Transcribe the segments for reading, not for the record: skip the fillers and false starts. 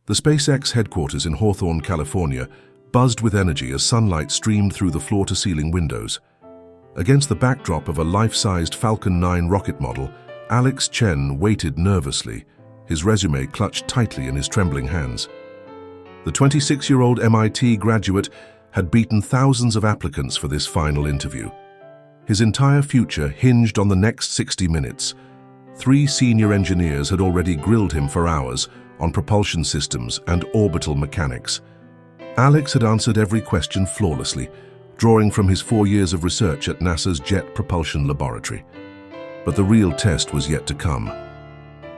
The SpaceX headquarters in Hawthorne, California, buzzed with energy as sunlight streamed through the floor-to-ceiling windows. Against the backdrop of a life-sized Falcon 9 rocket model, Alex Chen waited nervously, his resume clutched tightly in his trembling hands. The 26-year-old MIT graduate had beaten thousands of applicants for this final interview. His entire future hinged on the next 60 minutes. 3 senior engineers had already grilled him for hours on propulsion systems and orbital mechanics. Alex had answered every question flawlessly, drawing from his 4 years of research at NASA's Jet Propulsion Laboratory. But the real test was yet to come.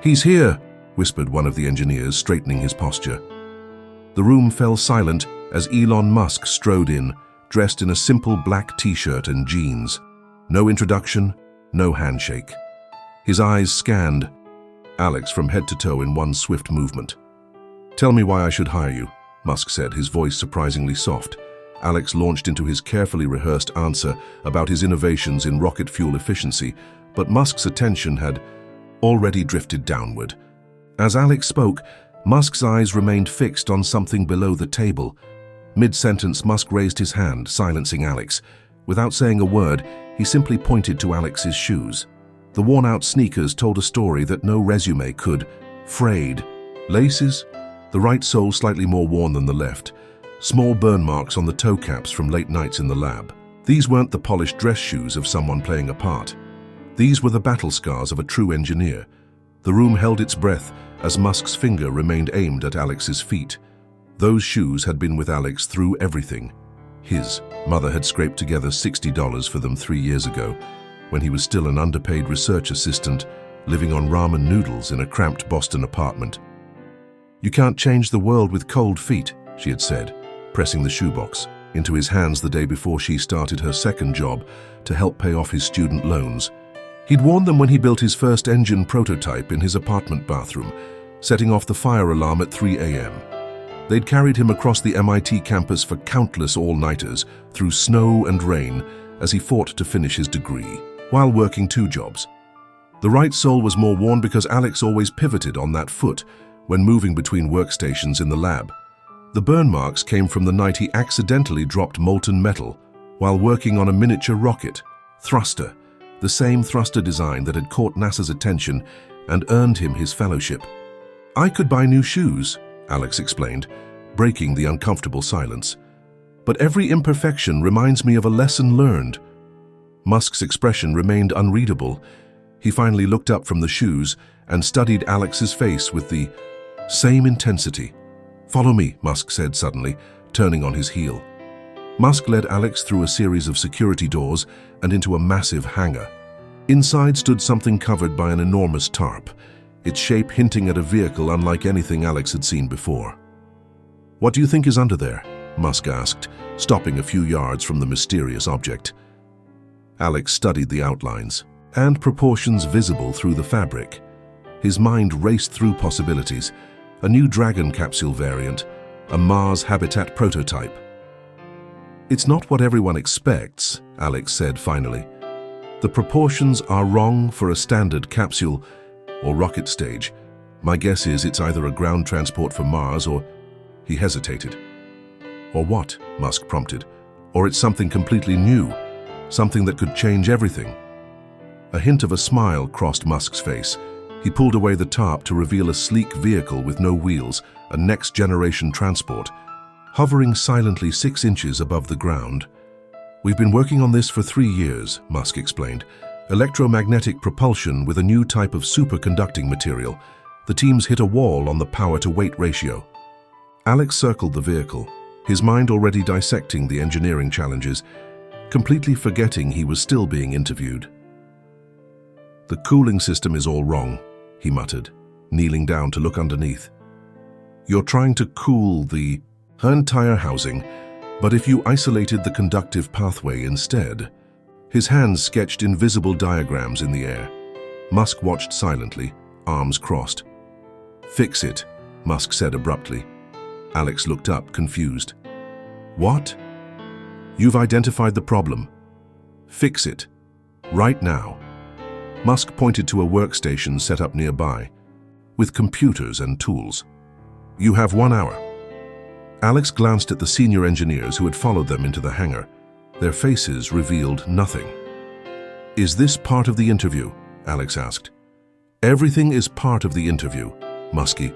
"He's here," whispered one of the engineers, straightening his posture. The room fell silent as Elon Musk strode in, dressed in a simple black t-shirt and jeans. No introduction, no handshake. His eyes scanned Alex from head to toe in one swift movement. "Tell me why I should hire you," Musk said, his voice surprisingly soft. Alex launched into his carefully rehearsed answer about his innovations in rocket fuel efficiency, but Musk's attention had already drifted downward. As Alex spoke, Musk's eyes remained fixed on something below the table. Mid-sentence, Musk raised his hand, silencing Alex. Without saying a word, he simply pointed to Alex's shoes. The worn-out sneakers told a story that no resume could. Frayed. Laces? The right sole slightly more worn than the left. Small burn marks on the toe caps from late nights in the lab. These weren't the polished dress shoes of someone playing a part. These were the battle scars of a true engineer. The room held its breath as Musk's finger remained aimed at Alex's feet. Those shoes had been with Alex through everything. His mother had scraped together $60 for them 3 years ago, when he was still an underpaid research assistant living on ramen noodles in a cramped Boston apartment. "You can't change the world with cold feet," she had said, pressing the shoebox into his hands the day before she started her second job to help pay off his student loans. He'd worn them when he built his first engine prototype in his apartment bathroom, setting off the fire alarm at 3 a.m. They'd carried him across the MIT campus for countless all-nighters, through snow and rain, as he fought to finish his degree, while working 2 jobs. The right sole was more worn because Alex always pivoted on that foot when moving between workstations in the lab. The burn marks came from the night he accidentally dropped molten metal while working on a miniature rocket, thruster, the same thruster design that had caught NASA's attention and earned him his fellowship. "I could buy new shoes," Alex explained, breaking the uncomfortable silence. "But every imperfection reminds me of a lesson learned." Musk's expression remained unreadable. He finally looked up from the shoes and studied Alex's face with the same intensity. "Follow me," Musk said suddenly, turning on his heel. Musk led Alex through a series of security doors and into a massive hangar. Inside stood something covered by an enormous tarp, its shape hinting at a vehicle unlike anything Alex had seen before. "What do you think is under there?" Musk asked, stopping a few yards from the mysterious object. Alex studied the outlines and proportions visible through the fabric. His mind raced through possibilities: a new Dragon capsule variant, a Mars habitat prototype. "It's not what everyone expects," Alex said finally. "The proportions are wrong for a standard capsule or rocket stage. My guess is it's either a ground transport for Mars or..." He hesitated. "Or what?" Musk prompted. "Or it's something completely new, something that could change everything." A hint of a smile crossed Musk's face. He pulled away the tarp to reveal a sleek vehicle with no wheels, a next-generation transport, hovering silently 6 inches above the ground. "We've been working on this for 3 years," Musk explained. "Electromagnetic propulsion with a new type of superconducting material. The teams hit a wall on the power-to-weight ratio." Alex circled the vehicle, his mind already dissecting the engineering challenges, completely forgetting he was still being interviewed. "The cooling system is all wrong," he muttered, kneeling down to look underneath. "You're trying to cool the entire housing, but if you isolated the conductive pathway instead..." His hands sketched invisible diagrams in the air. Musk watched silently, arms crossed. "Fix it," Musk said abruptly. Alex looked up, confused. "What?" "You've identified the problem. Fix it. Right now." Musk pointed to a workstation set up nearby, with computers and tools. You have 1 hour. Alex glanced at the senior engineers who had followed them into the hangar. Their faces revealed nothing. Is this part of the interview? Alex asked. Everything is part of the interview, Muskie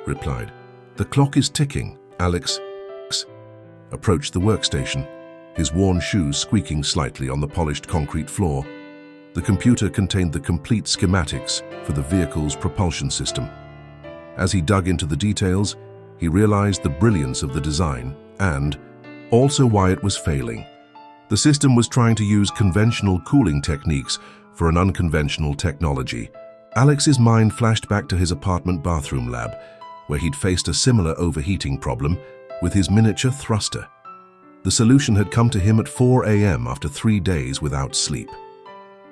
replied. The clock is ticking. Alex approached the workstation, his worn shoes squeaking slightly on the polished concrete floor. The computer contained the complete schematics for the vehicle's propulsion system. As he dug into the details, he realized the brilliance of the design and also why it was failing. The system was trying to use conventional cooling techniques for an unconventional technology. Alex's mind flashed back to his apartment bathroom lab, where he'd faced a similar overheating problem with his miniature thruster. The solution had come to him at 4 a.m. after 3 days without sleep.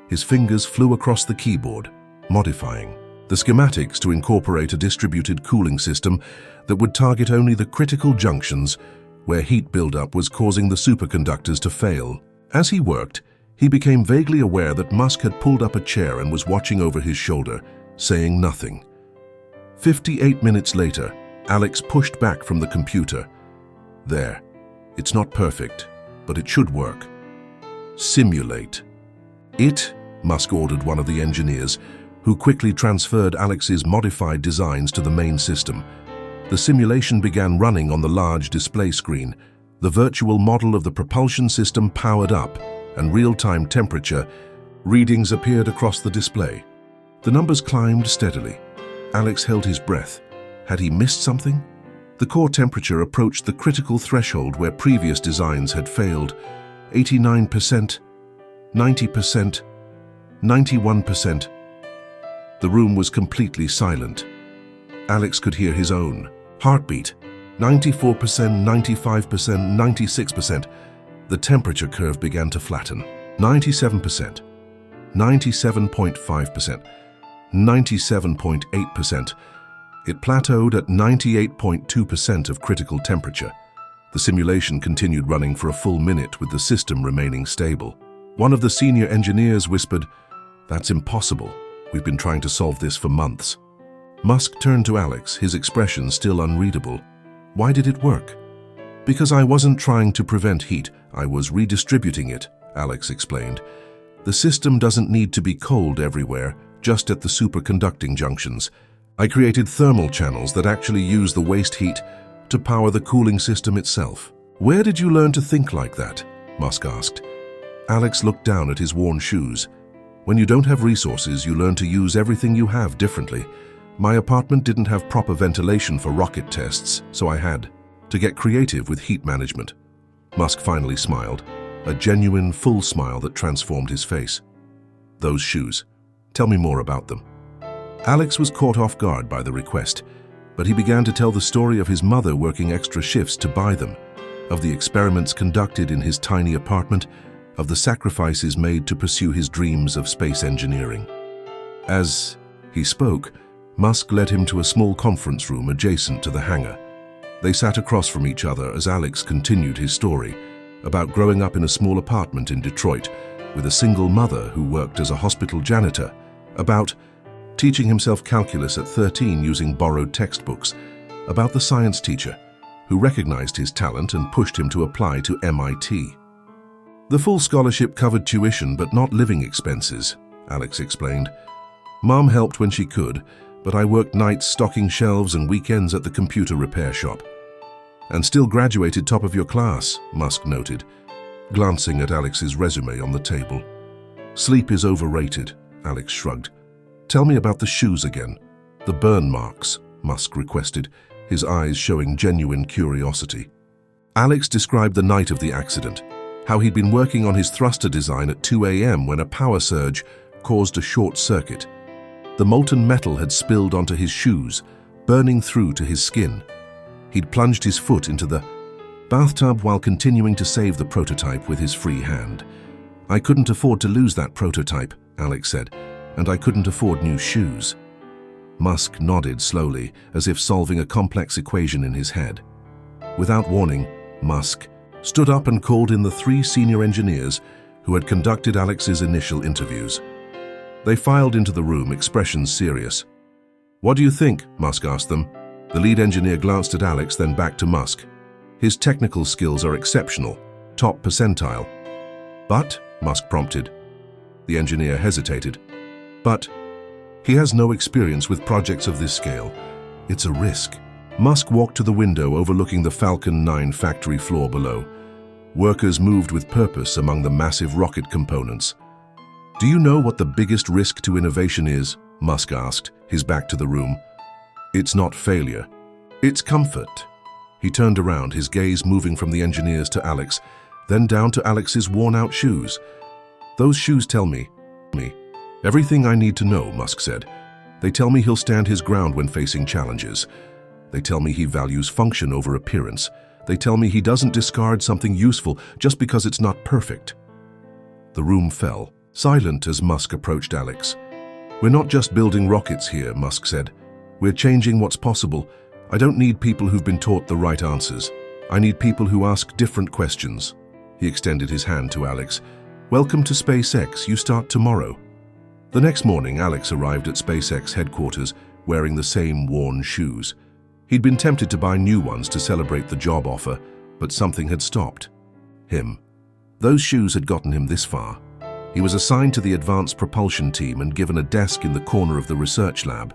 His fingers flew across the keyboard, modifying the schematics to incorporate a distributed cooling system that would target only the critical junctions where heat buildup was causing the superconductors to fail. As he worked, he became vaguely aware that Musk had pulled up a chair and was watching over his shoulder, saying nothing. 58 minutes later, Alex pushed back from the computer. There. It's not perfect, but it should work. Simulate. It, Musk ordered one of the engineers, who quickly transferred Alex's modified designs to the main system. The simulation began running on the large display screen. The virtual model of the propulsion system powered up, and real-time temperature readings appeared across the display. The numbers climbed steadily. Alex held his breath. Had he missed something? The core temperature approached the critical threshold where previous designs had failed. 89%, 90%, 91%. The room was completely silent. Alex could hear his own heartbeat. 94%, 95%, 96%. The temperature curve began to flatten. 97%, 97.5%, 97.8%. It plateaued at 98.2% of critical temperature. The simulation continued running for a full minute with the system remaining stable. One of the senior engineers whispered, "That's impossible. We've been trying to solve this for months." Musk turned to Alex, his expression still unreadable. "Why did it work?" "Because I wasn't trying to prevent heat, I was redistributing it," Alex explained. "The system doesn't need to be cold everywhere, just at the superconducting junctions. I created thermal channels that actually use the waste heat to power the cooling system itself." "Where did you learn to think like that?" Musk asked. Alex looked down at his worn shoes. "When you don't have resources, you learn to use everything you have differently. My apartment didn't have proper ventilation for rocket tests, so I had to get creative with heat management." Musk finally smiled, a genuine, full smile that transformed his face. "Those shoes. Tell me more about them." Alex was caught off guard by the request, but he began to tell the story of his mother working extra shifts to buy them, of the experiments conducted in his tiny apartment, of the sacrifices made to pursue his dreams of space engineering. As he spoke, Musk led him to a small conference room adjacent to the hangar. They sat across from each other as Alex continued his story about growing up in a small apartment in Detroit with a single mother who worked as a hospital janitor, about teaching himself calculus at 13 using borrowed textbooks, about the science teacher who recognized his talent and pushed him to apply to MIT. "The full scholarship covered tuition but not living expenses," Alex explained. "Mom helped when she could, but I worked nights stocking shelves and weekends at the computer repair shop." "And still graduated top of your class," Musk noted, glancing at Alex's resume on the table. "Sleep is overrated," Alex shrugged. "Tell me about the shoes again." "The burn marks," Musk requested, his eyes showing genuine curiosity. Alex described the night of the accident, how he'd been working on his thruster design at 2 a.m. when a power surge caused a short circuit. The molten metal had spilled onto his shoes, burning through to his skin. He'd plunged his foot into the bathtub while continuing to save the prototype with his free hand. "I couldn't afford to lose that prototype," Alex said, "and I couldn't afford new shoes." Musk nodded slowly, as if solving a complex equation in his head. Without warning, Musk stood up and called in the 3 senior engineers who had conducted Alex's initial interviews. They filed into the room, expressions serious. "What do you think?" Musk asked them. The lead engineer glanced at Alex, then back to Musk. His technical skills are exceptional, top percentile. But, Musk prompted. The engineer hesitated. But, he has no experience with projects of this scale. It's a risk. Musk walked to the window overlooking the Falcon 9 factory floor below. Workers moved with purpose among the massive rocket components. Do you know what the biggest risk to innovation is? Musk asked, his back to the room. It's not failure. It's comfort. He turned around, his gaze moving from the engineers to Alex, then down to Alex's worn-out shoes. Those shoes tell me everything I need to know, Musk said. They tell me he'll stand his ground when facing challenges. They tell me he values function over appearance. They tell me he doesn't discard something useful just because it's not perfect. The room fell, silent as Musk approached Alex. We're not just building rockets here, Musk said. We're changing what's possible. I don't need people who've been taught the right answers. I need people who ask different questions. He extended his hand to Alex. Welcome to SpaceX, you start tomorrow. The next morning, Alex arrived at SpaceX headquarters wearing the same worn shoes. He'd been tempted to buy new ones to celebrate the job offer, but something had stopped him. Those shoes had gotten him this far. He was assigned to the advanced propulsion team and given a desk in the corner of the research lab.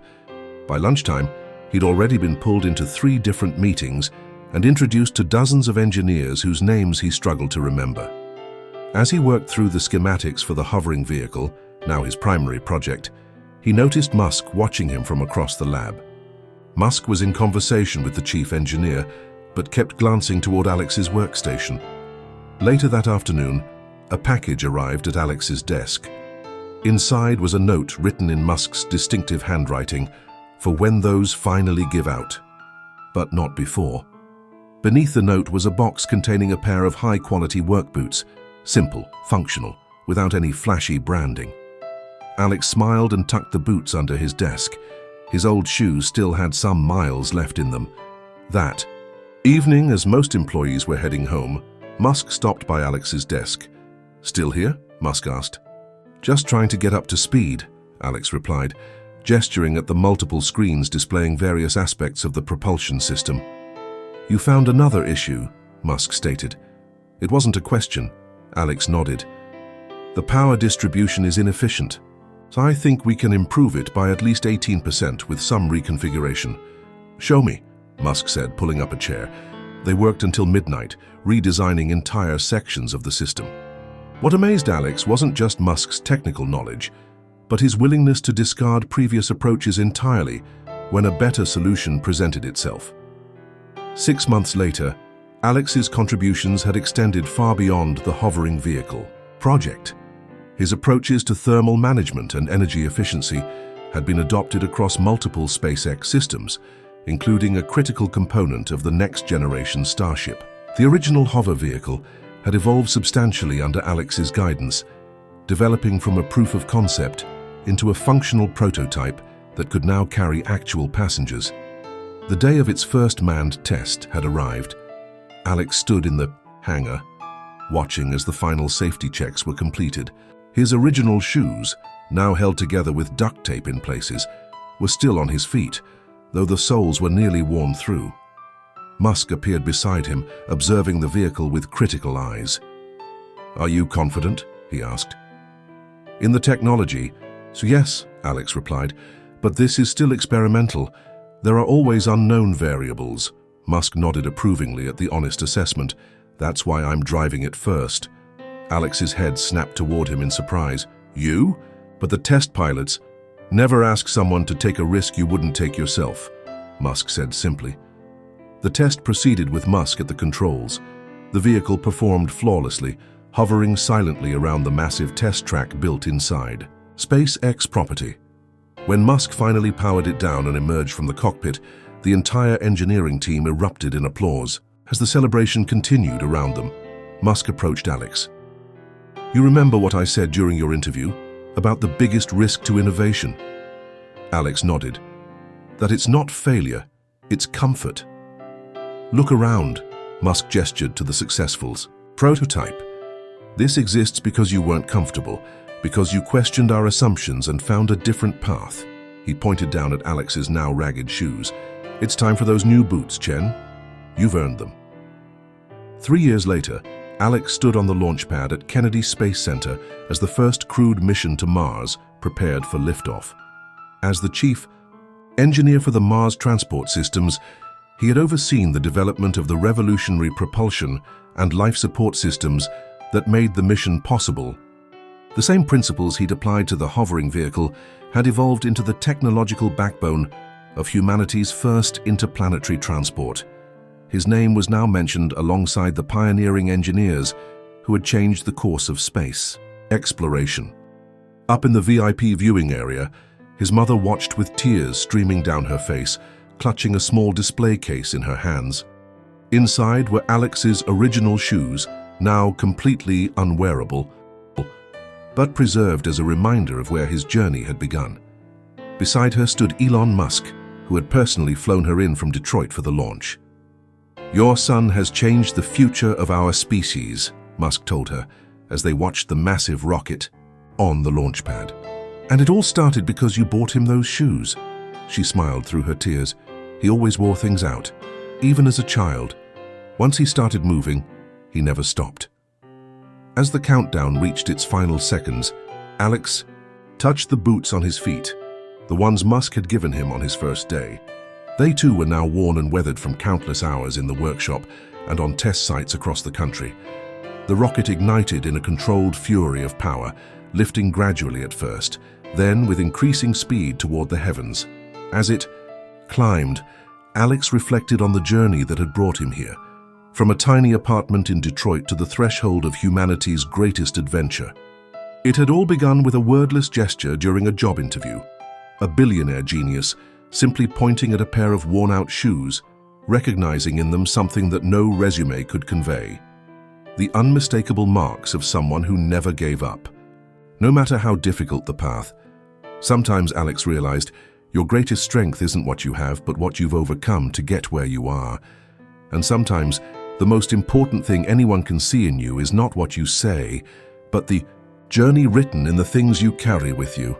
By lunchtime, he'd already been pulled into 3 different meetings and introduced to dozens of engineers whose names he struggled to remember. As he worked through the schematics for the hovering vehicle, now his primary project, he noticed Musk watching him from across the lab. Musk was in conversation with the chief engineer, but kept glancing toward Alex's workstation. Later that afternoon, a package arrived at Alex's desk. Inside was a note written in Musk's distinctive handwriting, for when those finally give out. But not before. Beneath the note was a box containing a pair of high-quality work boots, simple, functional, without any flashy branding. Alex smiled and tucked the boots under his desk. His old shoes still had some miles left in them. That evening, as most employees were heading home, Musk stopped by Alex's desk. Still here? Musk asked. Just trying to get up to speed, Alex replied, gesturing at the multiple screens displaying various aspects of the propulsion system. You found another issue, Musk stated. It wasn't a question. Alex nodded. The power distribution is inefficient. So I think we can improve it by at least 18% with some reconfiguration. Show me, Musk said, pulling up a chair. They worked until midnight, redesigning entire sections of the system. What amazed Alex wasn't just Musk's technical knowledge, but his willingness to discard previous approaches entirely when a better solution presented itself. 6 months later, Alex's contributions had extended far beyond the hovering vehicle project. His approaches to thermal management and energy efficiency had been adopted across multiple SpaceX systems, including a critical component of the next-generation Starship. The original hover vehicle had evolved substantially under Alex's guidance, developing from a proof of concept into a functional prototype that could now carry actual passengers. The day of its first manned test had arrived. Alex stood in the hangar, watching as the final safety checks were completed. His original shoes, now held together with duct tape in places, were still on his feet, though the soles were nearly worn through. Musk appeared beside him, observing the vehicle with critical eyes. Are you confident? He asked. In the technology, so yes, Alex replied, but this is still experimental. There are always unknown variables. Musk nodded approvingly at the honest assessment. That's why I'm driving it first. Alex's head snapped toward him in surprise. You? But the test pilots... Never ask someone to take a risk you wouldn't take yourself, Musk said simply. The test proceeded with Musk at the controls. The vehicle performed flawlessly, hovering silently around the massive test track built inside. SpaceX property. When Musk finally powered it down and emerged from the cockpit, the entire engineering team erupted in applause. As the celebration continued around them, Musk approached Alex. You remember what I said during your interview about the biggest risk to innovation? Alex nodded. That it's not failure, it's comfort. Look around, Musk gestured to the successfuls. Prototype. This exists because you weren't comfortable, because you questioned our assumptions and found a different path. He pointed down at Alex's now ragged shoes. It's time for those new boots, Chen. You've earned them. 3 years later, Alex stood on the launch pad at Kennedy Space Center as the first crewed mission to Mars prepared for liftoff. As the chief engineer for the Mars transport systems, he had overseen the development of the revolutionary propulsion and life support systems that made the mission possible. The same principles he'd applied to the hovering vehicle had evolved into the technological backbone of humanity's first interplanetary transport. His name was now mentioned alongside the pioneering engineers who had changed the course of space exploration. Up in the VIP viewing area, his mother watched with tears streaming down her face, clutching a small display case in her hands. Inside were Alex's original shoes, now completely unwearable, but preserved as a reminder of where his journey had begun. Beside her stood Elon Musk, who had personally flown her in from Detroit for the launch. "Your son has changed the future of our species," Musk told her as they watched the massive rocket on the launch pad. "And it all started because you bought him those shoes." She smiled through her tears. "He always wore things out, even as a child. Once he started moving, he never stopped." As the countdown reached its final seconds, Alex touched the boots on his feet, the ones Musk had given him on his first day. They too were now worn and weathered from countless hours in the workshop and on test sites across the country. The rocket ignited in a controlled fury of power, lifting gradually at first, then with increasing speed toward the heavens. As it climbed, Alex reflected on the journey that had brought him here, from a tiny apartment in Detroit to the threshold of humanity's greatest adventure. It had all begun with a wordless gesture during a job interview. A billionaire genius simply pointing at a pair of worn-out shoes, recognizing in them something that no resume could convey. The unmistakable marks of someone who never gave up. No matter how difficult the path, sometimes Alex realized, your greatest strength isn't what you have, but what you've overcome to get where you are. And sometimes, the most important thing anyone can see in you is not what you say, but the journey written in the things you carry with you.